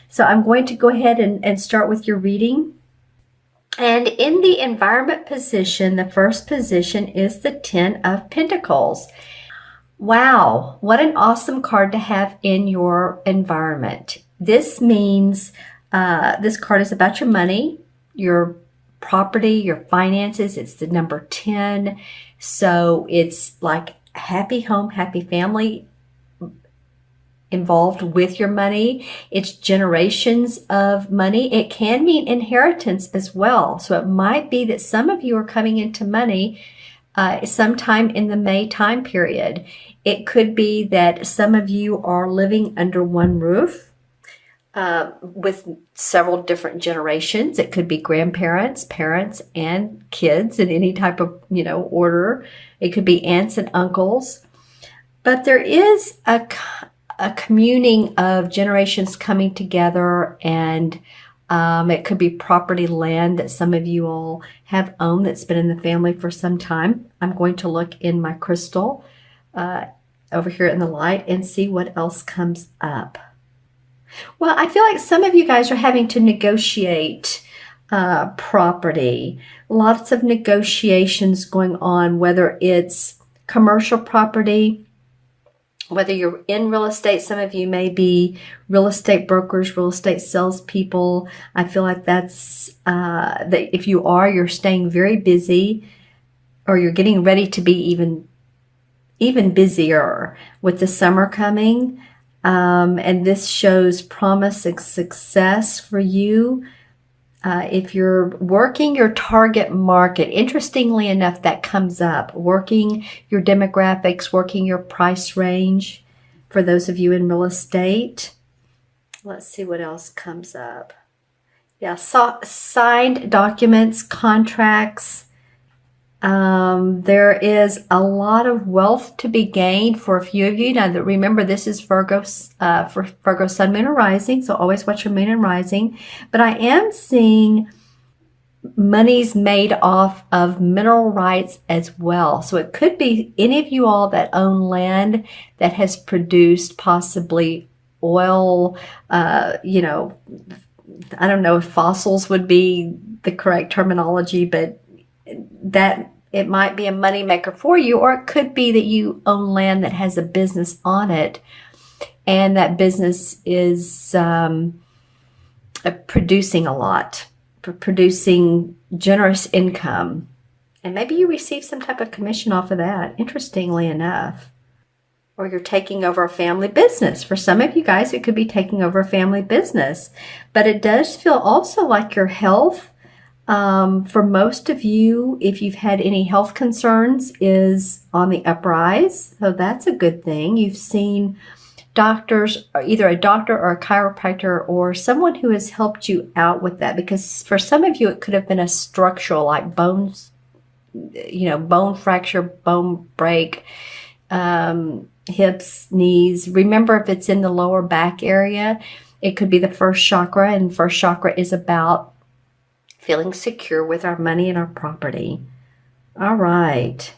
So I'm going to go ahead and start with your reading. And in the environment position, the first position is the Ten of Pentacles. Wow, what an awesome card to have in your environment. This means this card is about your money, your property, your finances. It's the number 10. So it's like happy home, happy family involved with your money. It's generations of money. It can mean inheritance as well. So it might be that some of you are coming into money sometime in the May time period. It could be that some of you are living under one roof with several different generations. It could be grandparents, parents, and kids in any type of, order. It could be aunts and uncles. But there is a communing of generations coming together, and it could be property, land that some of you all have owned that's been in the family for some time. I'm going to look in my crystal over here in the light and see what else comes up. Well, I feel like some of you guys are having to negotiate property. Lots of negotiations going on, whether it's commercial property, whether you're in real estate. Some of you may be real estate brokers, real estate salespeople. I feel like that's that if you are, you're staying very busy, or you're getting ready to be even busier with the summer coming. And this shows promise and success for you. If you're working your target market, interestingly enough, that comes up. Working your demographics, working your price range for those of you in real estate. Let's see what else comes up. Yeah, signed documents, contracts. There is a lot of wealth to be gained for a few of you. Now, remember, this is Virgo, for Virgo Sun, Moon, or Rising, so always watch your Moon and Rising. But I am seeing monies made off of mineral rights as well. So it could be any of you all that own land that has produced possibly oil, I don't know if fossils would be the correct terminology, but that it might be a money maker for you, or it could be that you own land that has a business on it, and that business is producing a lot, producing generous income, and maybe you receive some type of commission off of that, interestingly enough. Or you're taking over a family business. For some of you guys, it could be taking over a family business, but it does feel also like your health, for most of you, if you've had any health concerns, is on the uprise. So that's a good thing. You've seen doctors, or either a doctor or a chiropractor or someone who has helped you out with that. Because for some of you, it could have been a structural, like bones, bone fracture, bone break, hips, knees. Remember, if it's in the lower back area, it could be the first chakra, and first chakra is about feeling secure with our money and our property. All right.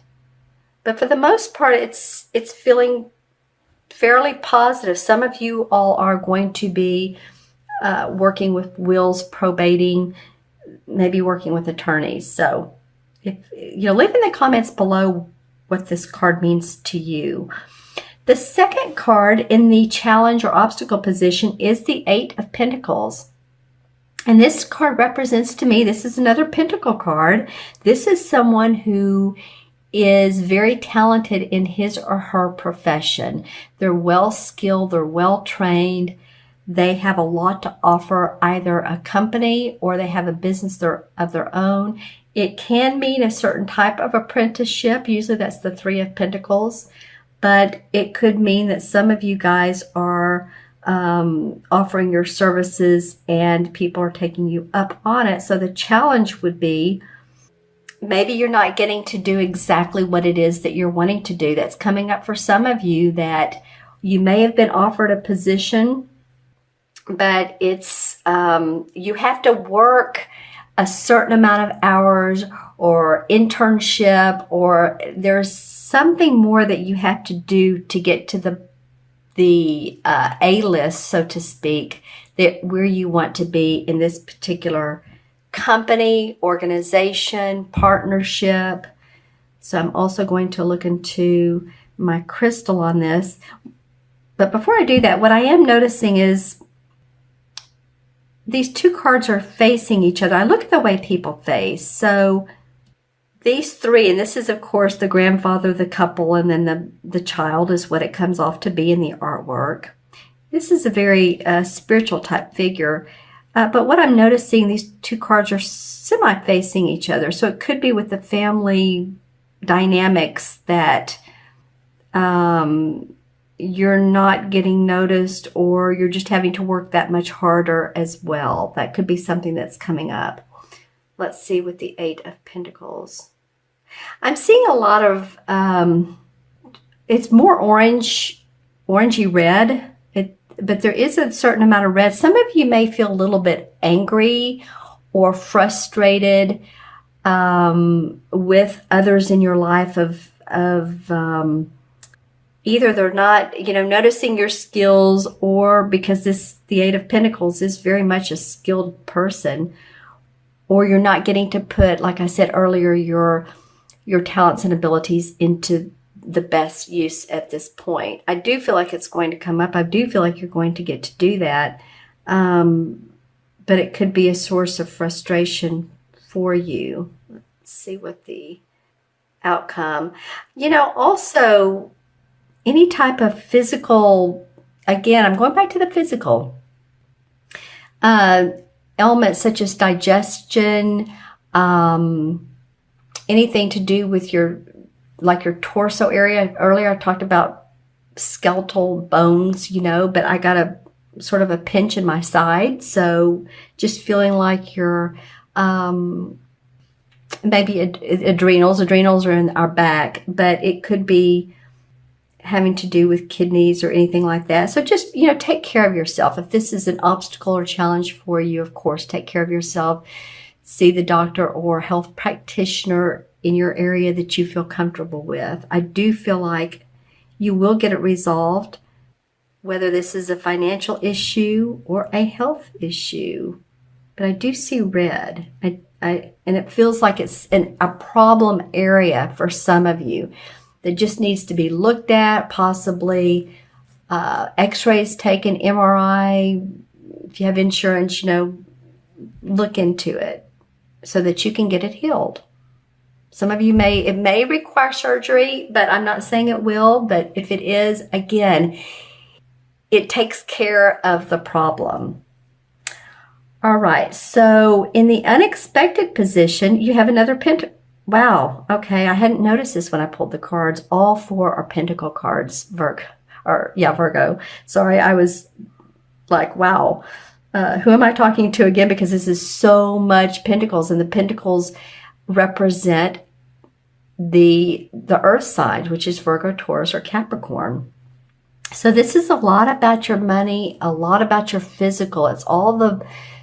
But for the most part, it's feeling fairly positive. Some of you all are going to be working with wills, probating, maybe working with attorneys. So if leave in the comments below what this card means to you. The second card in the challenge or obstacle position is the Eight of Pentacles. And this card represents to me, this is another Pentacle card. This is someone who is very talented in his or her profession. They're well skilled, they're well trained. They have a lot to offer, either a company or they have a business of their own. It can mean a certain type of apprenticeship. Usually that's the Three of Pentacles. But it could mean that some of you guys are offering your services and people are taking you up on it. So the challenge would be, maybe you're not getting to do exactly what it is that you're wanting to do. That's coming up for some of you, that you may have been offered a position, but it's you have to work a certain amount of hours or internship, or there's something more that you have to do to get to the the A-list, so to speak, that where you want to be in this particular company, organization, partnership. So I'm also going to look into my crystal on this. But before I do that, what I am noticing is these two cards are facing each other. I look at the way people face. So these three, and this is, of course, the grandfather, the couple, and then the child is what it comes off to be in the artwork. This is a very spiritual type figure. But what I'm noticing, these two cards are semi-facing each other. So it could be with the family dynamics that you're not getting noticed, or you're just having to work that much harder as well. That could be something that's coming up. Let's see with the Eight of Pentacles. I'm seeing a lot of, it's more orangey red, but there is a certain amount of red. Some of you may feel a little bit angry or frustrated with others in your life of either they're not, noticing your skills, or because the Eight of Pentacles is very much a skilled person, or you're not getting to put, like I said earlier, your talents and abilities into the best use at this point. I do feel like it's going to come up. I do feel like you're going to get to do that. But it could be a source of frustration for you. Let's see what the outcome. Also, any type of physical, again, I'm going back to the physical. Elements such as digestion, anything to do with your torso area. Earlier I talked about skeletal bones, but I got a sort of a pinch in my side. So just feeling like you're maybe adrenals are in our back, but it could be having to do with kidneys or anything like that. So just, take care of yourself. If this is an obstacle or challenge for you, of course, take care of yourself. See the doctor or health practitioner in your area that you feel comfortable with. I do feel like you will get it resolved, whether this is a financial issue or a health issue. But I do see red. And it feels like it's a problem area for some of you that just needs to be looked at, possibly x-rays taken, MRI. If you have insurance, look into it so that you can get it healed. Some of you it may require surgery, but I'm not saying it will. But if it is, again, it takes care of the problem. All right, so in the unexpected position, you have another pentacle. Wow, okay, I hadn't noticed this when I pulled the cards. All four are pentacle cards, Virgo. Sorry, I was like, wow, who am I talking to again? Because this is so much pentacles, and the pentacles represent the earth sign, which is Virgo, Taurus, or Capricorn. So this is a lot about your money, a lot about your physical. It's all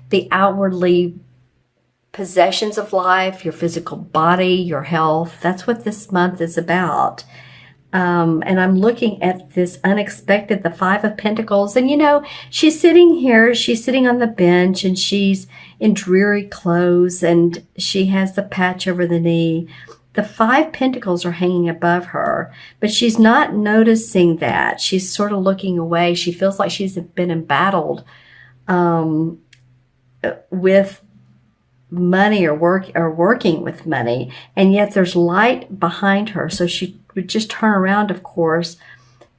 the outwardly possessions of life, your physical body, your health. That's what this month is about. And I'm looking at this unexpected, the Five of Pentacles. And she's sitting here, she's sitting on the bench, and she's in dreary clothes, and she has the patch over the knee. The Five Pentacles are hanging above her, but she's not noticing that. She's sort of looking away. She feels like she's been embattled with money or working with money, and yet there's light behind her. So she would just turn around. Of course,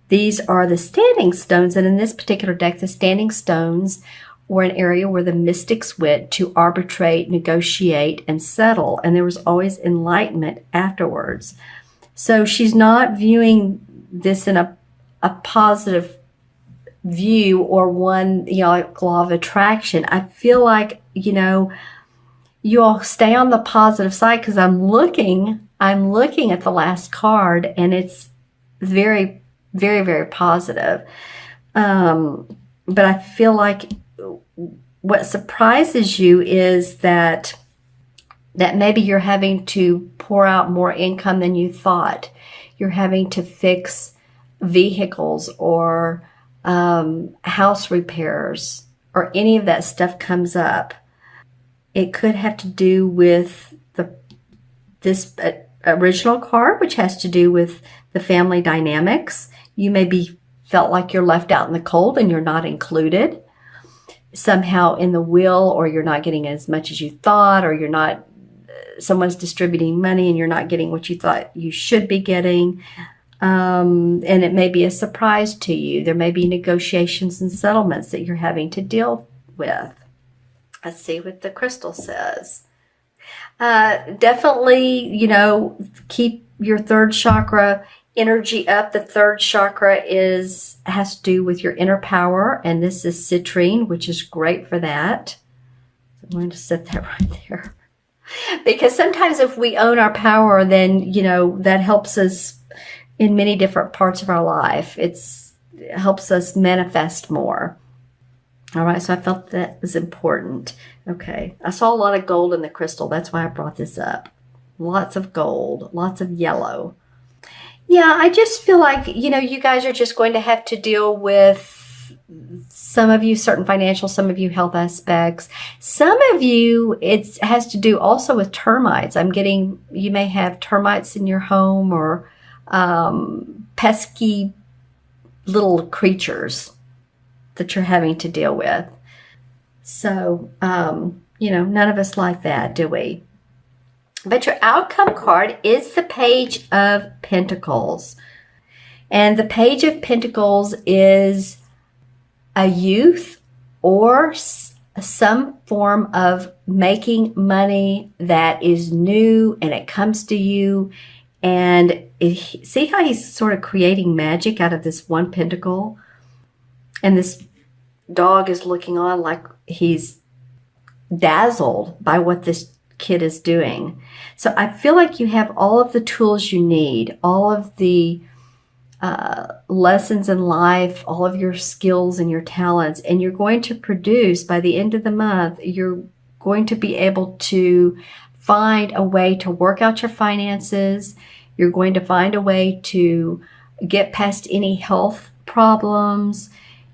these are the standing stones, and in this particular deck, the standing stones were an area where the mystics went to arbitrate, negotiate, and settle, and there was always enlightenment afterwards. So she's not viewing this in a positive view, or one, like law of attraction. I feel like, you all stay on the positive side, because I'm looking at the last card, and it's very, very, very positive. But I feel like what surprises you is that maybe you're having to pour out more income than you thought. You're having to fix vehicles or house repairs, or any of that stuff comes up, it could have to do with this original card, which has to do with the family dynamics. You may be felt like you're left out in the cold and you're not included somehow in the will, or you're not getting as much as you thought, or you're not, someone's distributing money and you're not getting what you thought you should be getting. And it may be a surprise to you. There may be negotiations and settlements that you're having to deal with. Let's see what the crystal says. Definitely, keep your third chakra energy up. The third chakra has to do with your inner power, and this is citrine, which is great for that. I'm going to set that right there. Because sometimes if we own our power, then, that helps us in many different parts of our life. It helps us manifest more. All right, so I felt that was important. Okay, I saw a lot of gold in the crystal. That's why I brought this up. Lots of gold, lots of yellow. Yeah, I just feel like, you guys are just going to have to deal with, some of you, certain financial, some of you health aspects. Some of you, it has to do also with termites. You may have termites in your home, or pesky little creatures that you're having to deal with. So, none of us like that, do we? But your outcome card is the Page of Pentacles. And the Page of Pentacles is a youth or some form of making money that is new and it comes to you. And see how he's sort of creating magic out of this one pentacle? And this dog is looking on like he's dazzled by what this kid is doing. So I feel like you have all of the tools you need, all of the lessons in life, all of your skills and your talents, and you're going to produce, by the end of the month, you're going to be able to find a way to work out your finances. You're going to find a way to get past any health problems.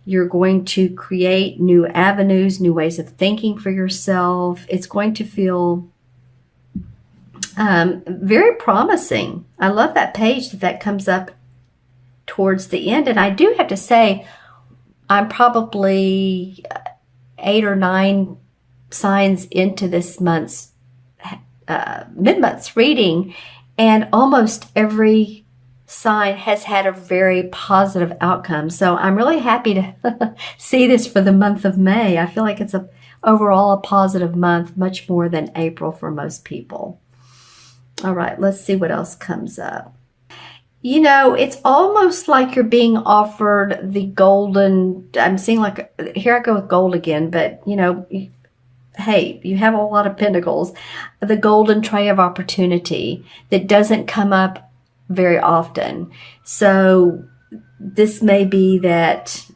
You're going to create new avenues, new ways of thinking for yourself. It's going to feel very promising. I love that page that comes up towards the end. And I do have to say, I'm probably 8 or 9 signs into this month's mid-month's reading, and almost every sign has had a very positive outcome. So I'm really happy to see this for the month of May. I feel like it's overall a positive month, much more than April for most people. All right, let's see what else comes up. It's almost like you're being offered the golden, I'm seeing like, here I go with gold again, but hey, you have a lot of pentacles, the golden tray of opportunity that doesn't come up very often. So this may be that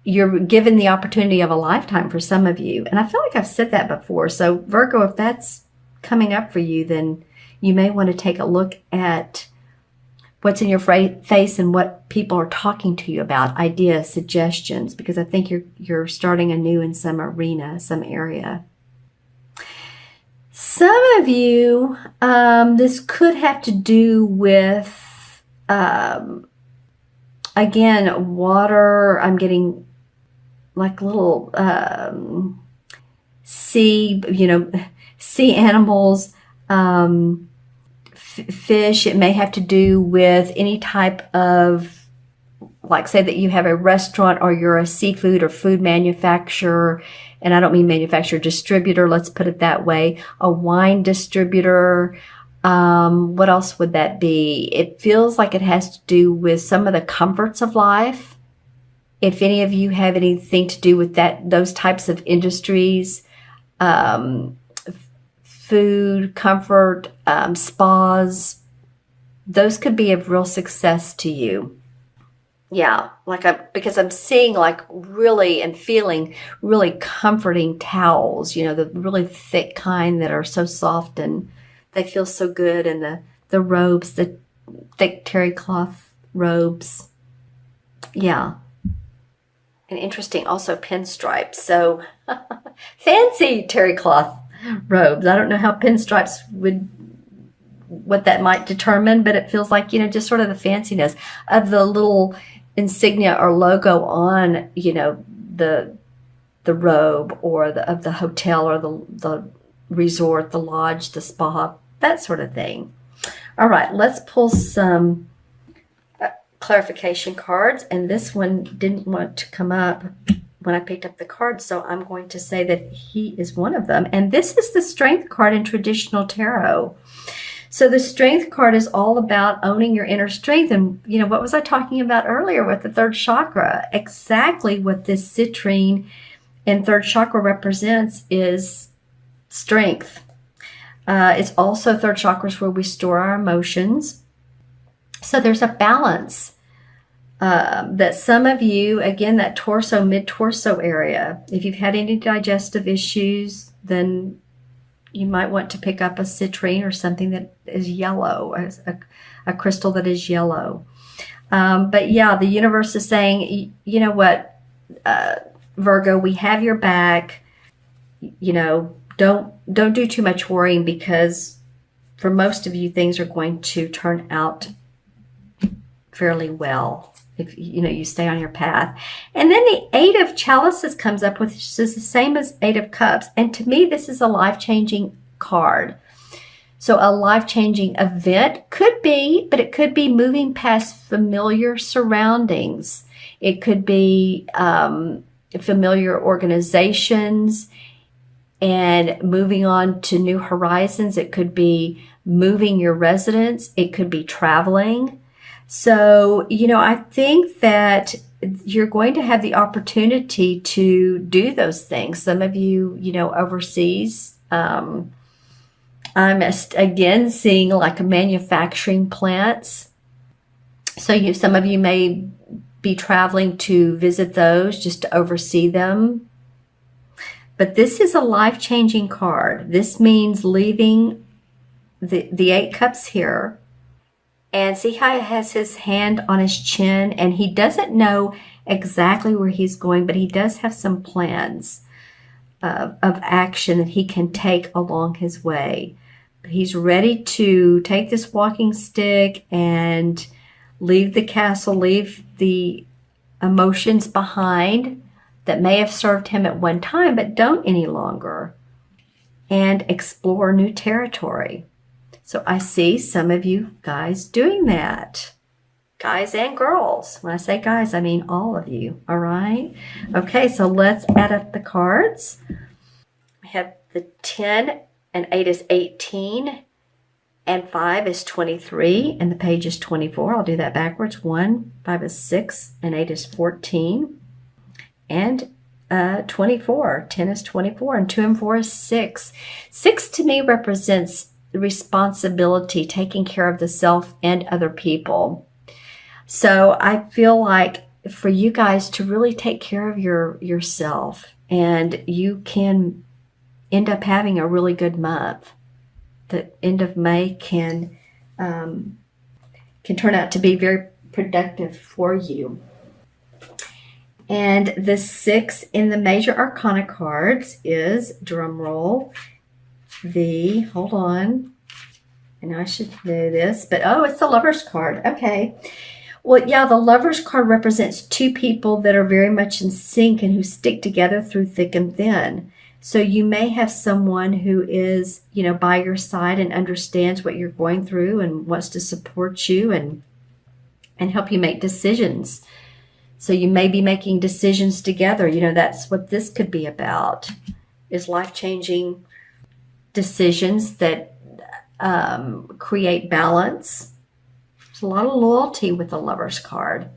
you're given the opportunity of a lifetime for some of you. And I feel like I've said that before. So Virgo, if that's coming up for you, then you may want to take a look at what's in your face and what people are talking to you about, ideas, suggestions, because I think you're starting anew in some arena, some area. Some of you, this could have to do with, again, water. I'm getting like little sea animals, fish. It may have to do with any type of, like, say that you have a restaurant or you're a seafood or food manufacturer, and I don't mean manufacturer, distributor, let's put it that way, a wine distributor. What else would that be? It feels like it has to do with some of the comforts of life. If any of you have anything to do with those types of industries, food, comfort, spas, those could be of real success to you. Yeah, because I'm seeing like really and feeling really comforting towels, the really thick kind that are so soft and they feel so good, and the robes, the thick terry cloth robes. Yeah. And interesting, also pinstripes. So fancy terry cloth robes. I don't know how pinstripes would, what that might determine, but it feels like, just sort of the fanciness of the little insignia or logo on, the robe or of the hotel or the resort, the lodge, the spa, that sort of thing. All right, let's pull some clarification cards, and this one didn't want to come up when I picked up the card, so I'm going to say that he is one of them. And this is the Strength card in traditional tarot. So the Strength card is all about owning your inner strength. And, what was I talking about earlier with the third chakra? Exactly what this citrine in third chakra represents is strength. It's also third chakra is where we store our emotions. So there's a balance that some of you, again, that torso, mid-torso area, if you've had any digestive issues, then you might want to pick up a citrine or something that is yellow, a crystal that is yellow. But yeah, the universe is saying, you know what, Virgo, we have your back. Don't do too much worrying, because for most of you, things are going to turn out fairly well if you stay on your path. And then the Eight of Chalices comes up, which is the same as Eight of Cups. And to me, this is a life-changing card. So a life-changing event could be, but it could be moving past familiar surroundings. It could be familiar organizations and moving on to new horizons. It could be moving your residence. It could be traveling. So, I think that you're going to have the opportunity to do those things. Some of you, overseas. I'm again seeing like manufacturing plants. So some of you may be traveling to visit those, just to oversee them. But this is a life-changing card. This means leaving the Eight Cups here. And see how he has his hand on his chin, and he doesn't know exactly where he's going, but he does have some plans of action that he can take along his way. But he's ready to take this walking stick and leave the castle, leave the emotions behind that may have served him at one time, but don't any longer, and explore new territory. So I see some of you guys doing that. Guys and girls. When I say guys, I mean all of you. All right? Okay, so let's add up the cards. We have the 10, and 8 is 18, and 5 is 23, and the page is 24. I'll do that backwards. 1, 5 is 6, and 8 is 14, and 24. 10 is 24, and 2 and 4 is 6. 6 to me represents responsibility, taking care of the self and other people. So I feel like for you guys to really take care of yourself, and you can end up having a really good month. The end of May can turn out to be very productive for you. And the 6 in the major arcana cards is, drum roll, hold on, and I should know this, but it's the Lover's card. Okay. Well, yeah, the Lover's card represents two people that are very much in sync and who stick together through thick and thin. So you may have someone who is, by your side and understands what you're going through and wants to support you and help you make decisions. So you may be making decisions together. That's what this could be about, is life-changing decisions that create balance. There's a lot of loyalty with the Lover's card.